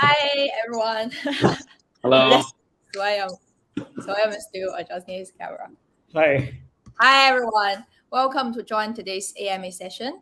Hi everyone. Hello. Let's Swayam is still adjusting his camera. Hi. Hi everyone. Welcome to join today's AMA session.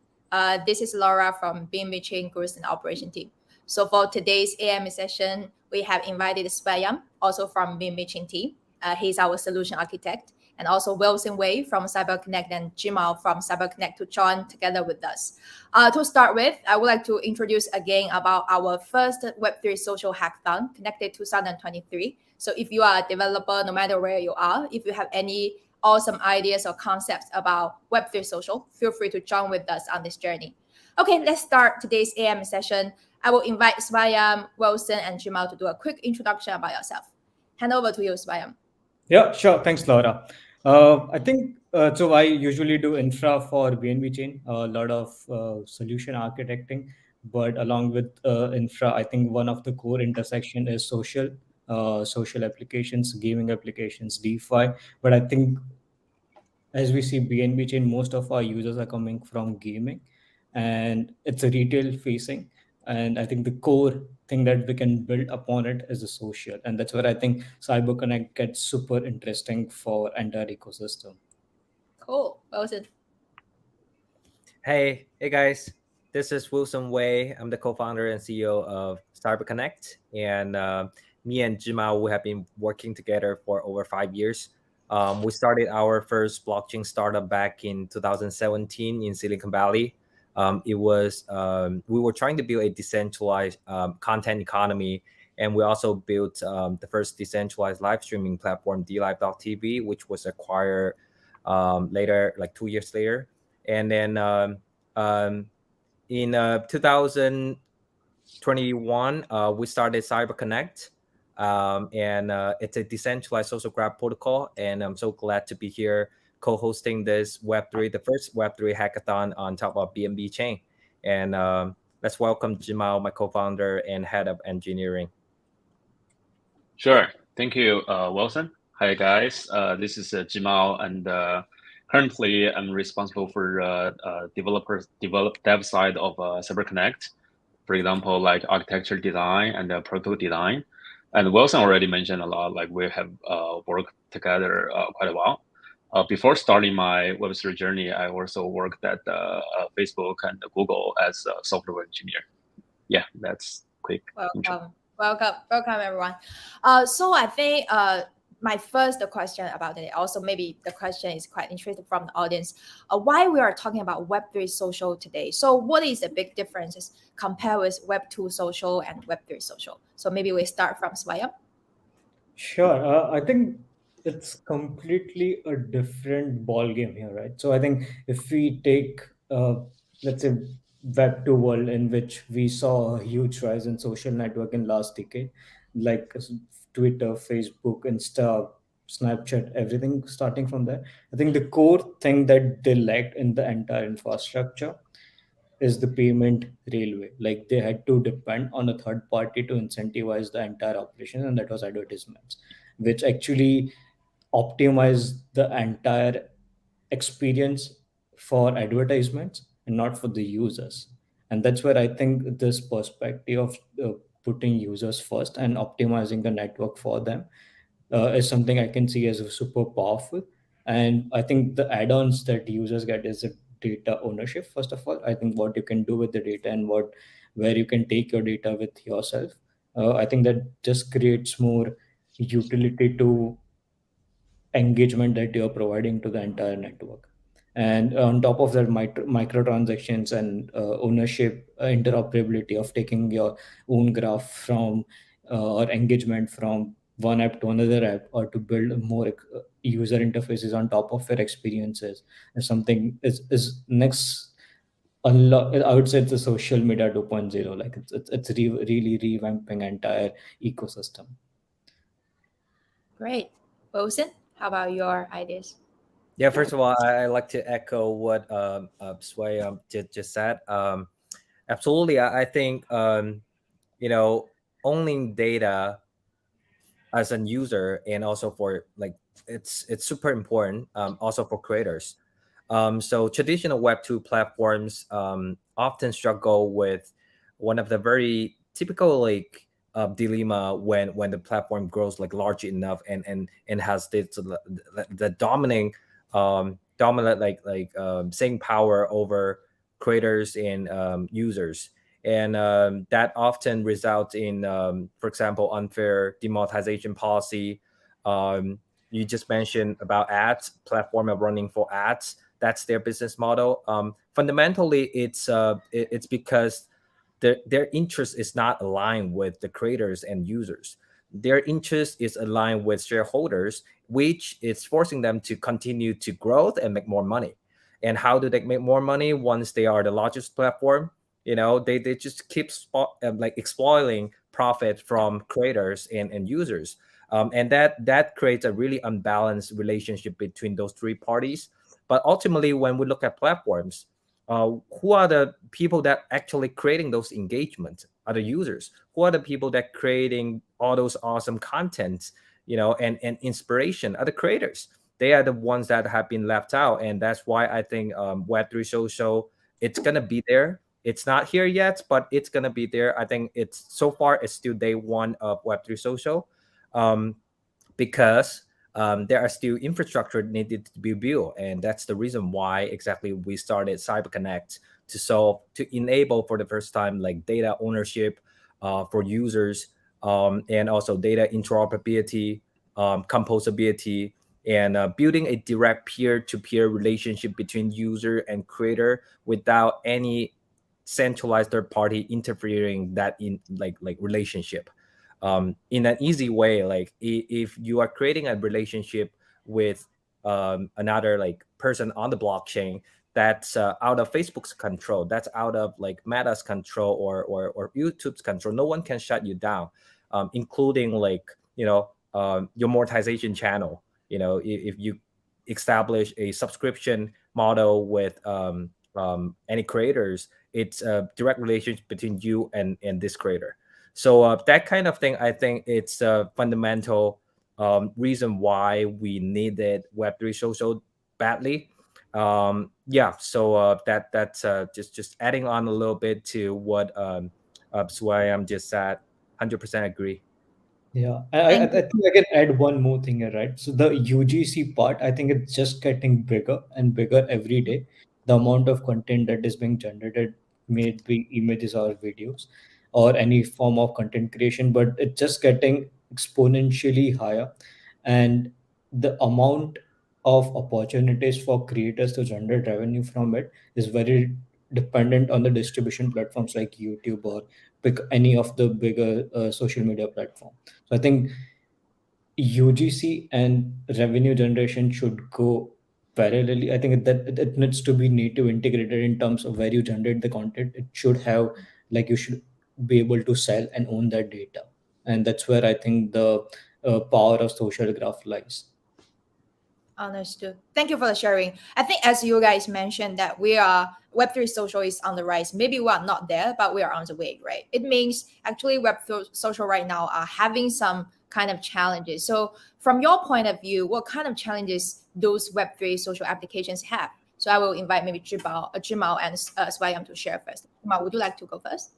This is Laura from BNB Chain Growth and Operation Team. So for today's AMA session, we have invited Swayam, also from BNB Chain team. He's our solution architect, and also Wilson Wei from CyberConnect and Jimal from CyberConnect to join together with us. To start with, I would like to introduce again about our first Web3 Social Hackathon connected 2023. So if you are a developer, no matter where you are, if you have any awesome ideas or concepts about Web3 Social, feel free to join with us on this journey. Okay, let's start today's AM session. I will invite Swayam, Wilson, and Jimal to do a quick introduction about yourself. Hand over to you, Swayam. Yeah, sure. Thanks, Laura. I think so. I usually do infra for BNB Chain, a lot of solution architecting, but along with infra, I think one of the core intersection is social applications, gaming applications, DeFi. But I think as we see BNB Chain, most of our users are coming from gaming, and it's a retail facing. And I think the core thing that we can build upon it is a social, and that's where I think CyberConnect gets super interesting for entire ecosystem. Cool, Wilson. Hey guys, this is Wilson Wei. I'm the co-founder and CEO of CyberConnect, and me and Jima, we have been working together for over 5 years. We started our first blockchain startup back in 2017 in Silicon Valley. We were trying to build a decentralized content economy, and we also built the first decentralized live streaming platform, DLive.tv, which was acquired later, like 2 years later. And then in 2021, we started CyberConnect, and it's a decentralized social graph protocol. And I'm so glad to be here co-hosting this Web3, the first Web3 hackathon on top of BNB Chain. And let's welcome Jimal, my co-founder and head of engineering. Sure. Thank you, Wilson. Hi, guys. This is Jimal, and currently I'm responsible for dev side of CyberConnect. For example, like architecture design and product design. And Wilson already mentioned a lot. Like we have worked together quite a while. Before starting my Web3 journey, I also worked at Facebook and Google as a software engineer. Yeah, that's quick. Intro. Welcome everyone. So I think my first question about it, also maybe the question is quite interesting from the audience. Why we are talking about Web3 social today? So what is the big differences compared with Web2 social and Web3 social? So maybe we start from Swayam. Sure. I think it's completely a different ball game here, right? So I think if we take, let's say, Web 2 world in which we saw a huge rise in social network in last decade, like Twitter, Facebook, Insta, Snapchat, everything starting from there. I think the core thing that they lacked in the entire infrastructure is the payment railway. Like they had to depend on a third party to incentivize the entire operation, and that was advertisements, which actually optimize the entire experience for advertisements and not for the users. And that's where I think this perspective of putting users first and optimizing the network for them is something I can see as a super powerful. And I think the add-ons that users get is a data ownership. First of all, I think what you can do with the data and where you can take your data with yourself. I think that just creates more utility to engagement that you're providing to the entire network. And on top of that, microtransactions and ownership, interoperability of taking your own graph from or engagement from one app to another app, or to build more user interfaces on top of your experiences is something is next a lot. I would say it's a social media 2.0. Like really revamping entire ecosystem. Great. Wilson, how about your ideas? Yeah, first of all, I like to echo what Sway just said. Absolutely, I think owning data as a user, and also for like it's super important, also for creators. So traditional Web2 platforms often struggle with one of the very typical like dilemma when the platform grows like large enough and has the dominant saying power over creators and users. And that often results in, for example, unfair demonetization policy. You just mentioned about ads, platform are running for ads. That's their business model. Fundamentally, it's because their interest is not aligned with the creators and users. Their interest is aligned with shareholders, which is forcing them to continue to grow and make more money. And how do they make more money once they are the largest platform? They just keep exploiting profit from creators and users. And that creates a really unbalanced relationship between those three parties. But ultimately, when we look at platforms, who are the people that actually creating those engagements? Are the users? Who are the people that creating all those awesome contents, and inspiration? Are the creators? They are the ones that have been left out. And that's why I think Web3 Social, it's gonna be there. It's not here yet, but it's gonna be there. I think it's still day one of Web3 Social, um, because there are still infrastructure needed to be built, and that's the reason why exactly we started CyberConnect to enable for the first time like data ownership for users, and also data interoperability, composability, and building a direct peer-to-peer relationship between user and creator without any centralized third party interfering that in like relationship, in an easy way. Like if you are creating a relationship with another like person on the blockchain, that's out of Facebook's control, that's out of like Meta's control, or YouTube's control, no one can shut you down, including like your monetization channel. If you establish a subscription model with any creators, it's a direct relationship between you and this creator. So that kind of thing, I think it's a fundamental reason why we needed Web3 Social badly. Yeah, so that's just adding on a little bit to what Swayam just said. 100% agree. Yeah, I Thank you. think I can add one more thing here, right? So the UGC part, I think it's just getting bigger and bigger every day. The amount of content that is being generated, may it be images or videos or any form of content creation, but it's just getting exponentially higher. And the amount of opportunities for creators to generate revenue from it is very dependent on the distribution platforms like YouTube or pick any of the bigger social media platforms. So I think UGC and revenue generation should go parallelly. I think that it needs to be native integrated in terms of where you generate the content. It should have, like, you should be able to sell and own that data, and that's where I think the power of social graph lies. Understood. Thank you for the sharing. I think as you guys mentioned that we are Web3 social is on the rise. Maybe we are not there, but we are on the way, right? It means actually Web3 social right now are having some kind of challenges. So from your point of view, what kind of challenges those Web3 social applications have? So I will invite maybe Jimal and Swayam to share first. Jimal, would you like to go first?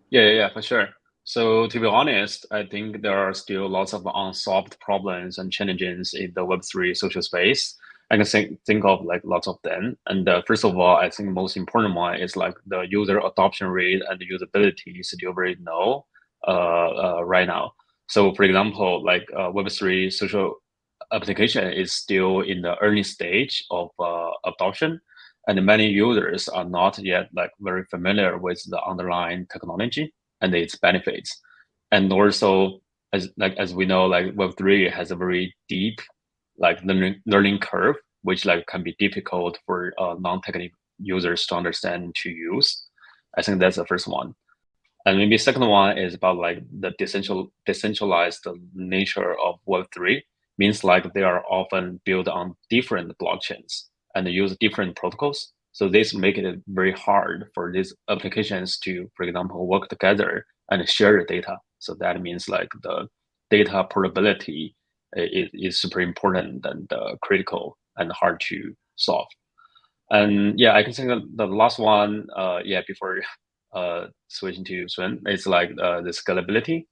Yeah, for sure. So to be honest, I think there are still lots of unsolved problems and challenges in the Web3 social space. I can think of like lots of them. And first of all, I think the most important one is like the user adoption rate and the usability is still very low right now. So for example, like Web3 social application is still in the early stage of adoption, and many users are not yet like very familiar with the underlying technology and its benefits. And also, as we know, like Web3 has a very deep like learning curve, which like can be difficult for non-technical users to understand and to use. I think that's the first one. And maybe second one is about like the decentralized nature of Web3, means like they are often built on different blockchains and use different protocols. So this make it very hard for these applications to, for example, work together and share the data. So that means like the data portability is super important and critical and hard to solve. And yeah, I can think the last one, before switching to Sven, it's like the scalability.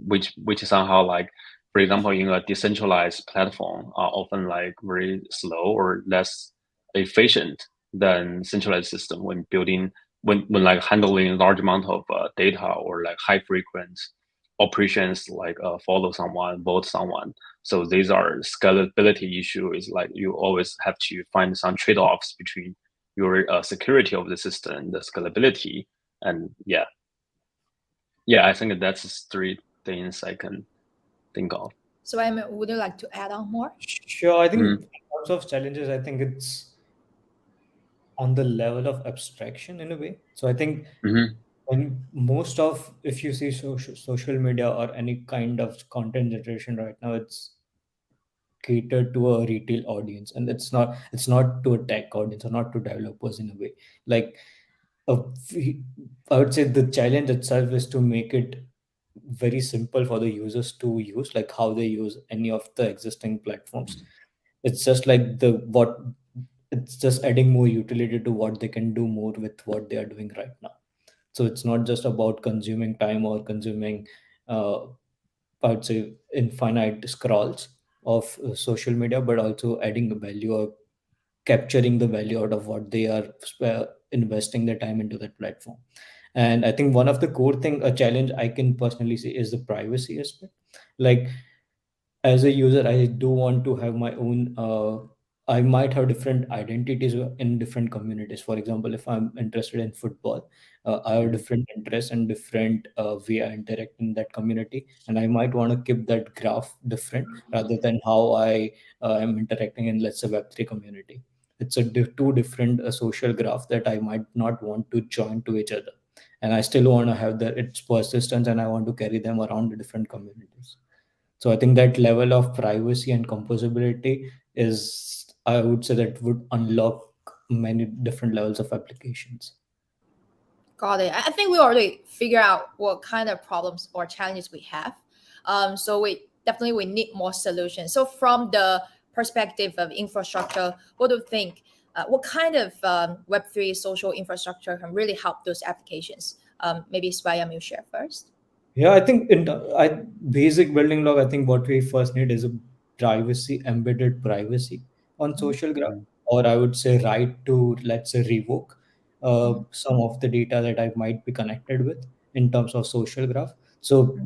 which somehow like, for example, in a decentralized platform are often like very slow or less efficient than centralized system when building, when like handling large amount of data or like high frequent operations like follow someone, vote someone. So these are scalability issue, is like you always have to find some trade-offs between your security of the system, the scalability, and yeah, I think that's three things I can think of. So, would you like to add on more? Sure. I think in terms of challenges, I think it's on the level of abstraction in a way. So I think when most of, if you see social media or any kind of content generation right now, it's catered to a retail audience, and it's not to a tech audience or not to developers in a way. Like uh, we- I would say the challenge itself is to make it very simple for the users to use, like how they use any of the existing platforms. It's just like it's just adding more utility to what they can do more with what they are doing right now. So it's not just about consuming time or consuming, uh, I would say, infinite scrolls of social media, but also adding the value or capturing the value out of what they are investing their time into that platform. And I think one of the core thing, a challenge I can personally see, is the privacy aspect. Like as a user, I do want to have my own, I might have different identities in different communities. For example, if I'm interested in football, I have different interests and different way I interact in that community, and I might want to keep that graph different rather than how I am interacting in, let's say, Web3 community. It's two different social graph that I might not want to join to each other, and I still want to have its persistence, and I want to carry them around the different communities. So I think that level of privacy and composability is, I would say, that would unlock many different levels of applications. Got it. I think we already figure out what kind of problems or challenges we have. So we need more solutions. So from the perspective of infrastructure, what do you think? What kind of Web3 social infrastructure can really help those applications? Maybe Swayam, you share first. Yeah, I think basic building block, I think what we first need is a embedded privacy on social graph, or I would say right to, let's say, revoke some of the data that I might be connected with in terms of social graph. So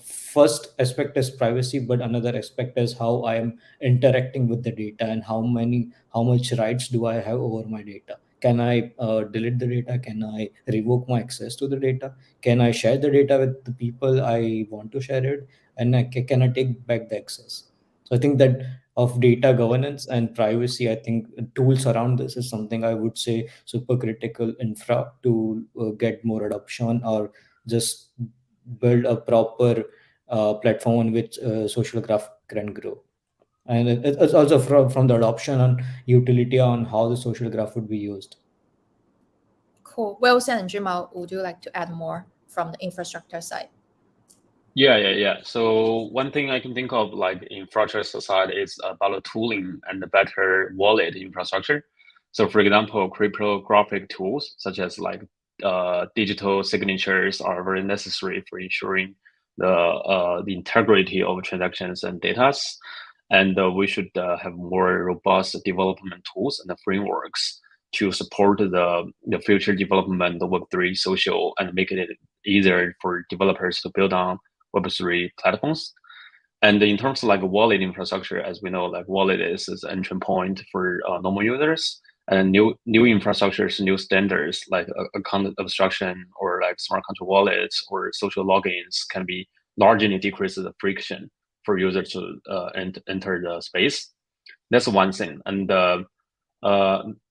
first aspect is privacy, but another aspect is how I am interacting with the data, and how much rights do I have over my data. Can I delete the data? Can I revoke my access to the data? Can I share the data with the people I want to share it? And can I take back the access? So I think that of data governance and privacy, I think tools around this is something I would say super critical infra to get more adoption, or just build a proper platform on which social graph can grow. And it's also from the adoption and utility on how the social graph would be used. Cool. Wilson and Jamal, would you like to add more from the infrastructure side? Yeah. So one thing I can think of, like infrastructure side, is about the tooling and the better wallet infrastructure. So for example, cryptographic tools such as like digital signatures are very necessary for ensuring the integrity of transactions and data. And we should have more robust development tools and the frameworks to support the future development of Web3 social, and make it easier for developers to build on Web3 platforms. And in terms of like wallet infrastructure, as we know, like wallet is the entry point for normal users, and new infrastructures, new standards like account abstraction or like smart contract wallets or social logins can be largely decrease the friction for users to enter the space. That's one thing. And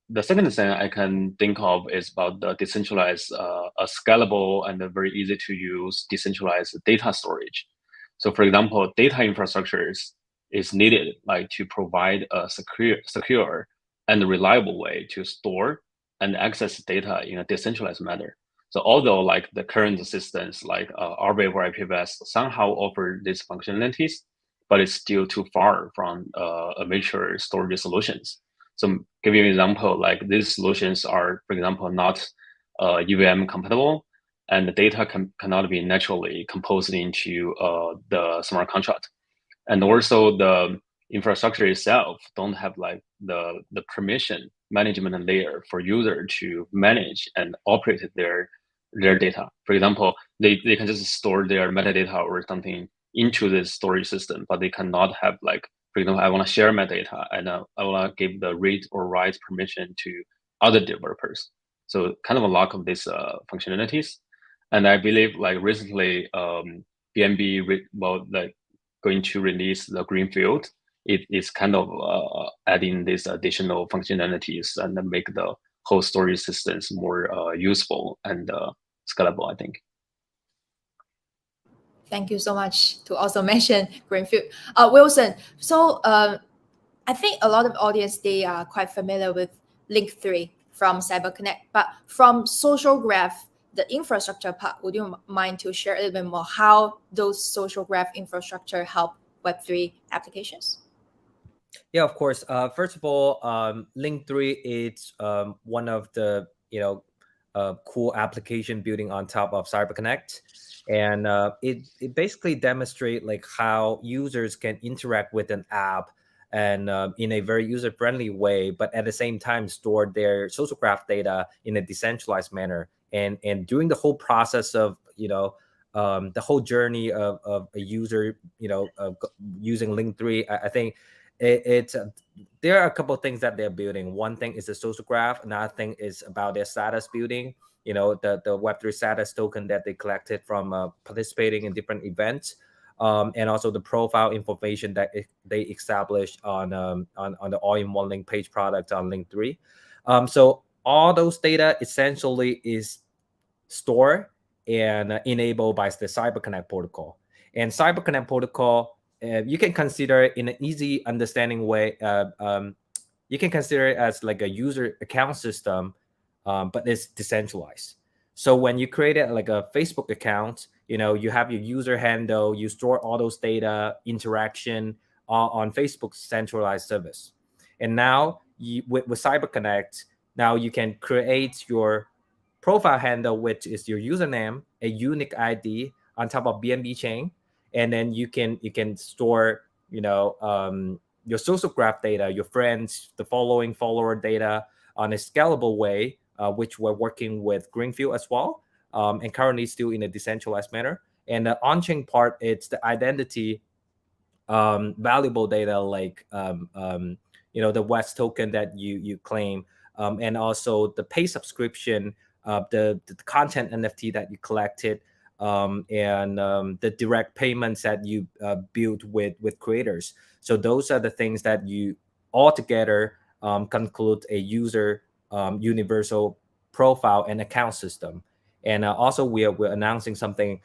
the second thing I can think of is about the decentralized, a scalable and a very easy to use decentralized data storage. So, for example, data infrastructures is needed like to provide a secure and reliable way to store and access data in a decentralized manner. So, although like the current systems like Arbor or IPFS somehow offer these functionalities, but it's still too far from a mature storage solutions. So give you an example, like these solutions are, for example, not UVM compatible, and the data cannot be naturally composed into the smart contract. And also the infrastructure itself don't have like the permission management layer for user to manage and operate their data. For example, they can just store their metadata or something into the storage system, but they cannot have like, for example, I want to share my data and I want to give the read or write permission to other developers. So kind of a lack of these functionalities. And I believe like recently, BNB going to release the greenfield. It is kind of adding these additional functionalities and make the whole storage systems more useful and scalable, I think. Thank you so much to also mention greenfield. Wilson, so I think a lot of audience, they are quite familiar with Link 3 from CyberConnect, but from Social Graph, the infrastructure part, would you mind to share a little bit more how those social graph infrastructure help Web3 applications? Yeah, of course. First of all, Link 3 is one of the cool application building on top of CyberConnect, and it basically demonstrate like how users can interact with an app and in a very user friendly way, but at the same time store their social graph data in a decentralized manner. And during the whole process of the whole journey of a user using Link 3, I think it's there are a couple of things that they're building. One thing is the social graph. Another thing is about their status building. The Web3 status token that they collected from participating in different events, and also the profile information that they established on the all-in-one link page product on Link 3. So all those data essentially is stored and enabled by the CyberConnect protocol. And CyberConnect protocol, you can consider it in an easy understanding way. You can consider it as like a user account system, but it's decentralized. So when you create it like a Facebook account, you have your user handle, you store all those data interaction on Facebook's centralized service. And now with CyberConnect, now you can create your profile handle, which is your username, a unique ID on top of BNB Chain, and then you can store your social graph data, your friends, the following follower data on a scalable way, which we're working with Greenfield as well, and currently still in a decentralized manner. And the on-chain part, it's the identity valuable data like the West token that you claim, and also the pay subscription, the content NFT that you collected, and the direct payments that you build with creators. So those are the things that you all together conclude a user universal profile and account system. And also we're announcing something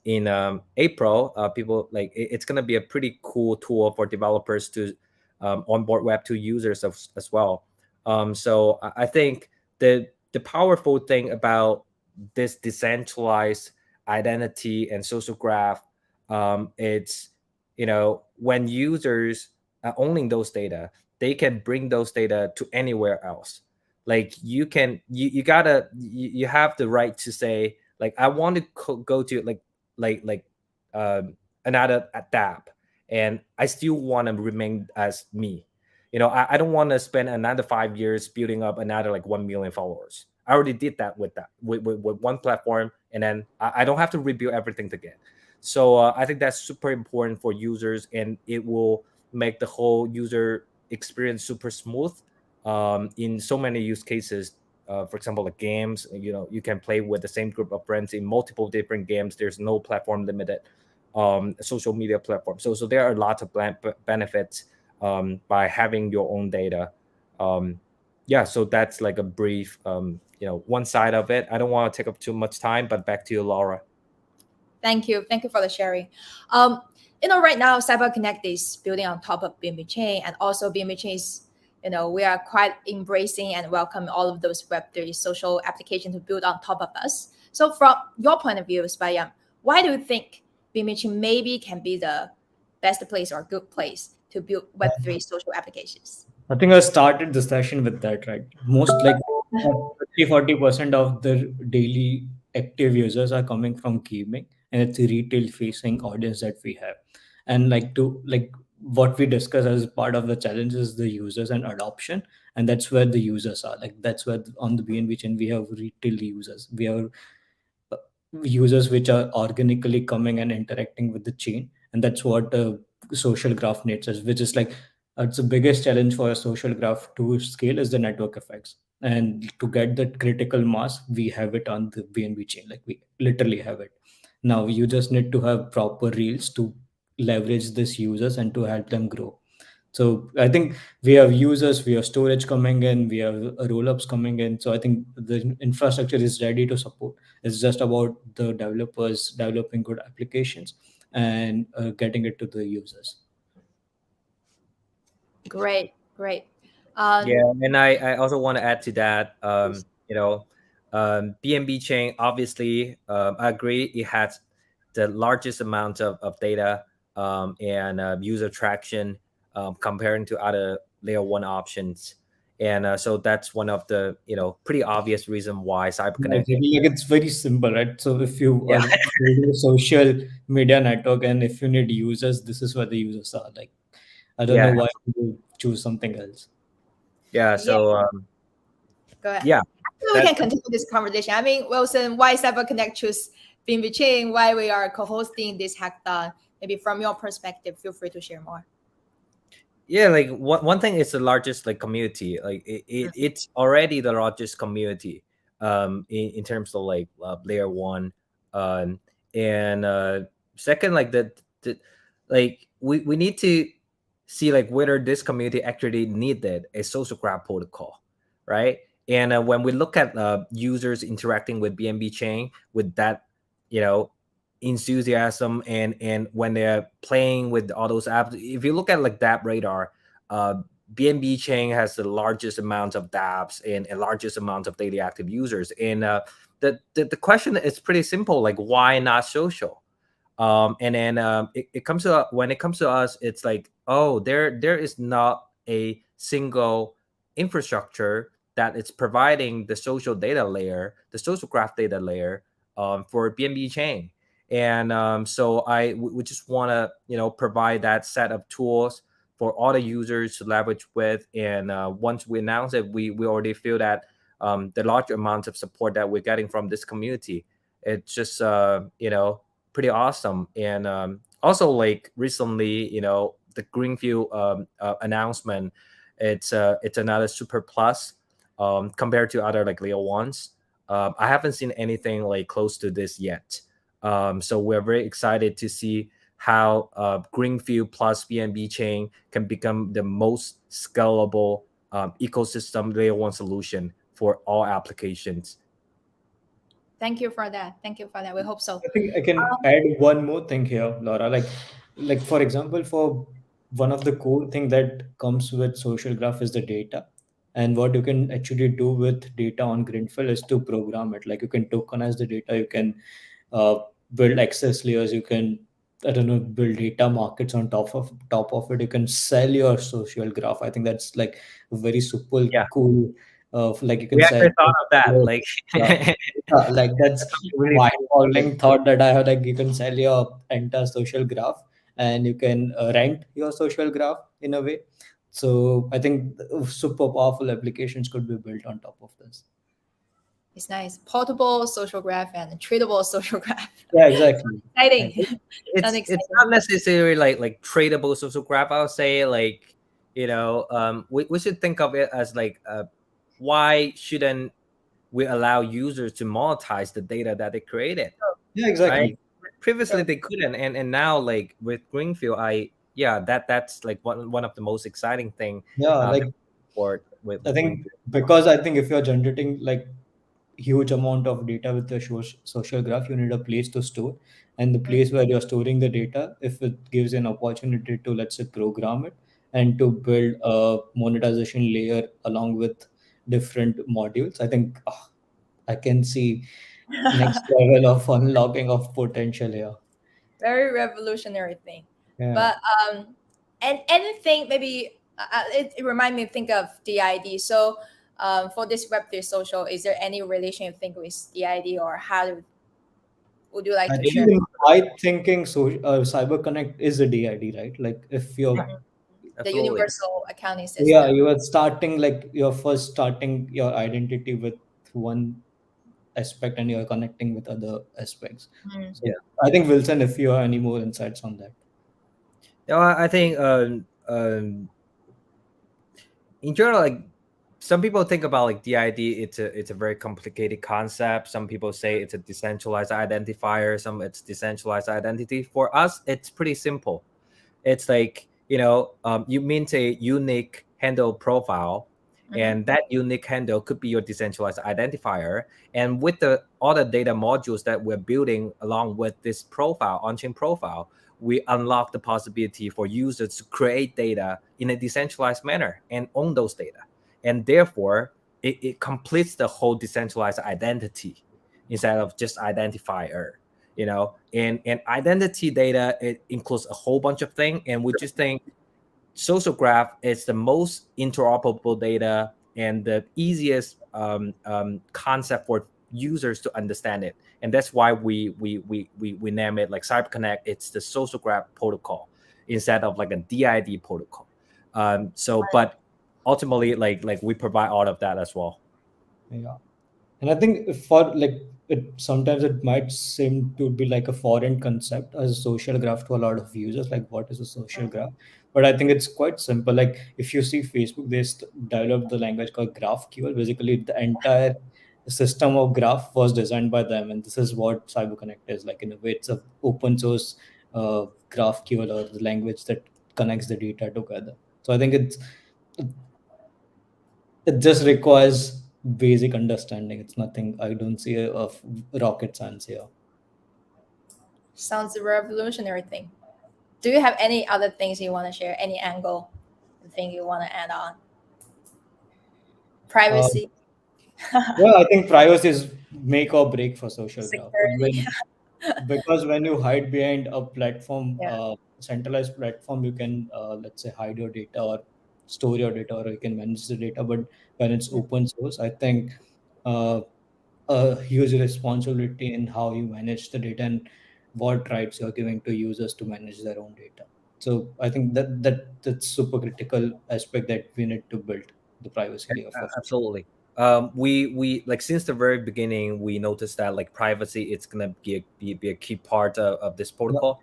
in April. People like it's going to be a pretty cool tool for developers to onboard Web2 users as well. So I think the powerful thing about this decentralized identity and social graph, it's when users are owning those data, they can bring those data to anywhere else. Like you have the right to say, like, I want to go to another app, and I still want to remain as me. I don't want to spend another 5 years building up another like 1 million followers. I already did that with one platform, and then I don't have to rebuild everything again. So I think that's super important for users, and it will make the whole user experience super smooth in so many use cases. For example, like games, you can play with the same group of friends in multiple different games. There's no platform limited social media platform. So there are lots of benefits by having your own data. So that's like a brief, one side of it. I don't want to take up too much time, but back to you, Laura. Thank you for the sharing. Right now CyberConnect is building on top of BNB Chain, and also BNB Chain is, we are quite embracing and welcome all of those Web3 social applications to build on top of us. So from your point of view, Spayam, why do you think BNB Chain maybe can be the best place or good place to build Web3 social applications? I think I started the session with that, right? Most like 30-40% of the daily active users are coming from gaming, and it's a retail facing audience that we have. And like what we discuss as part of the challenge is the users and adoption, and that's where the users are. Like that's where on the BNB chain we have retail users, we have uh, users which are organically coming and interacting with the chain, and that's what social graph needs us, which is like it's the biggest challenge for a social graph to scale is the network effects. And to get that critical mass, we have it on the BNB chain. Like we literally have it. Now you just need to have proper reels to leverage these users and to help them grow. So I think we have users, we have storage coming in, we have roll-ups coming in. So I think the infrastructure is ready to support. It's just about the developers developing good applications and getting it to the users. Great, great. Yeah, and I also want to add to that. BNB chain, obviously, I agree it has the largest amount of data and user traction comparing to other layer one options. And so that's one of the pretty obvious reason why Yeah, CyberConnect. exactly. Like it's very simple, right? So if you Yeah, are building a social media network and if you need users, this is where the users are. Like I don't know yeah, why you choose something else. yeah. Yeah, So go ahead. yeah, So we that can continue this conversation. I mean, Wilson, why CyberConnect choose BNB Chain? Why we are co-hosting this hackathon? Maybe from your perspective, feel free to share more. yeah, like one thing is the largest like community, like it's already the largest community in terms of like layer one, um and second, like the like we need to see like whether this community actually needed a social graph protocol, right? And when we look at users interacting with BNB chain with that, you know enthusiasm, and when they're playing with all those apps, if you look at like dApp radar, uh BNB chain has the largest amount of dApps and a largest amount of daily active users. And the question is pretty simple, like why not social? And then it comes to when it comes to us, it's like, oh, there is not a single infrastructure that is providing the social data layer, the social graph data layer for BNB chain. And so we just want to provide that set of tools for all the users to leverage with. And once we announce it, we already feel that the large amount of support that we're getting from this community, it's just pretty awesome. And also, like recently, the Greenfield announcement, it's another super plus compared to other like layer ones. I haven't seen anything like close to this yet. So we're very excited to see how Greenfield plus BNB chain can become the most scalable ecosystem layer one solution for all applications. Thank you for that. Thank you for that. We hope so. I think I can add one more thing here, Laura. Like for example, for one of the cool thing that comes with social graph is the data. And what you can actually do with data on Greenfield is to program it. Like you can tokenize the data, you can uh, build access layers, you can, I don't know, build data markets on top of it. You can sell your social graph. I think that's like a very super Yeah, cool. Like you can we sell. actually thought of that. Like, Yeah, like that's really mind-boggling thought that I have. Like you can sell your entire social graph and you can rent your social graph in a way. So I think super powerful applications could be built on top of this. It's nice. Portable social graph and tradable social graph. Yeah, exactly. Exciting. it's Sounds it's exciting. not necessarily like tradable social graph. I'll say, like, we should think of it as like why shouldn't we allow users to monetize the data that they created, Yeah, right? exactly. Previously Sure. they couldn't, and now like with Greenfield, that's like one of the most exciting thing Yeah, that like I with think Greenfield. because I think if you're generating like huge amount of data with the social graph, you need a place to store, and the place where you're storing the data, if it gives an opportunity to, let's say, program it and to build a monetization layer along with different modules, I think I can see next level of unlocking of potential here. Very revolutionary thing. Yeah. But and anything maybe it remind me think of DID. So For this Web3 social, is there any relation you think with DID, or would you like I to think share? in my thinking, so CyberConnect is a DID, right? Like if you're The Absolutely. universal accounting system. yeah, you are starting like you're first starting your identity with one aspect and you're connecting with other aspects. Mm. So I think Wilson, if you have any more insights on that. Yeah, I think in general, like some people think about like DID, it's a very complicated concept. Some people say it's a decentralized identifier, some it's decentralized identity. For us, it's pretty simple. It's like, you mint a unique handle profile, and that unique handle could be your decentralized identifier. And with all the data modules that we're building along with this profile, on-chain profile, we unlock the possibility for users to create data in a decentralized manner and own those data. And therefore, it completes the whole decentralized identity instead of just identifier. And identity data, it includes a whole bunch of things, and we just think social graph is the most interoperable data and the easiest concept for users to understand it. And that's why we name it like CyberConnect. It's the social graph protocol instead of like a DID protocol. But ultimately, like we provide all of that as well. Yeah. And I think for like sometimes it might seem to be like a foreign concept as a social graph to a lot of users. Like, what is a social graph? But I think it's quite simple. Like, if you see Facebook, they developed the language called GraphQL. Basically, the entire system of graph was designed by them, and this is what CyberConnect is. Like, in a way, it's a open source GraphQL, or the language that connects the data together. So I think it just requires basic understanding. It's nothing. I don't see of rocket science here. Sounds a revolutionary thing. Do you have any other things you want to share? Any angle, thing you want to add on? Privacy, Well, I think privacy is make or break for social graph. security. Because when you hide behind a platform, Yeah. centralized platform, you can let's say hide your data or store your data, or you can manage the data. But when it's open source, I think uh, a huge responsibility in how you manage the data and what rights you're giving to users to manage their own data. So I think that's super critical aspect that we need to build the privacy layer for. Absolutely. We like since the very beginning, we noticed that like privacy, it's gonna be a key part of this protocol.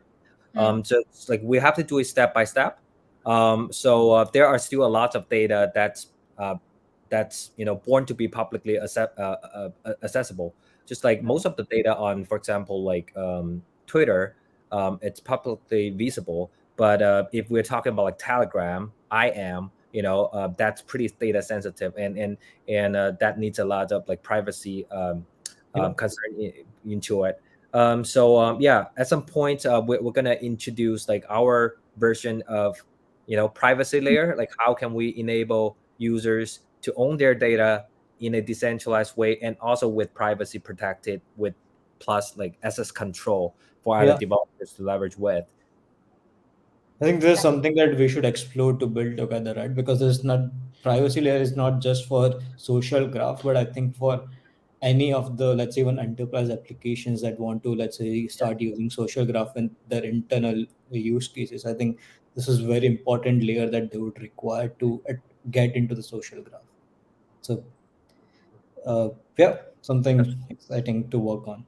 So it's like we have to do it step by step. So there are still a lot of data that's born to be publicly accessible. Just like most of the data on, for example, like Twitter, it's publicly visible. But if we're talking about like Telegram, that's pretty data sensitive, and that needs a lot of like privacy concern into it. Yeah, at some point we're gonna introduce like our version of privacy layer. Like how can we enable users to own their data in a decentralized way, and also with privacy protected, with plus like access control for other Yeah, developers to leverage with. I think there's something that we should explore to build together, right? Because there's not privacy layer is not just for social graph, but I think for any of the, let's say, even enterprise applications that want to, let's say, start using social graph in their internal use cases. I think this is very important layer that they would require to get into the social graph. So yeah, something exciting to work on.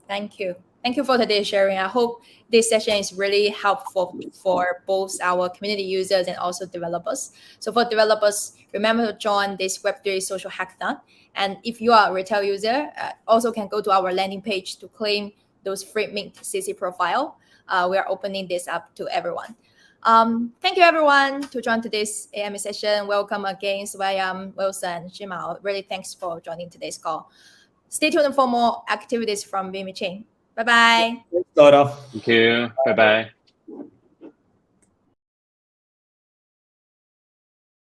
Thank you. Thank you for today's sharing. I hope this session is really helpful for both our community users and also developers. So for developers, remember to join this Web3 Social Hackathon. And if you are a retail user, also can go to our landing page to claim those free Mint CC profile. We are opening this up to everyone. Thank you everyone to join today's AMA session. Welcome again, Swayam, Wilson, Jimal. Really thanks for joining today's call. Stay tuned for more activities from BNB Chain. Bye-bye. Thanks, Laura. Thank you. Bye bye.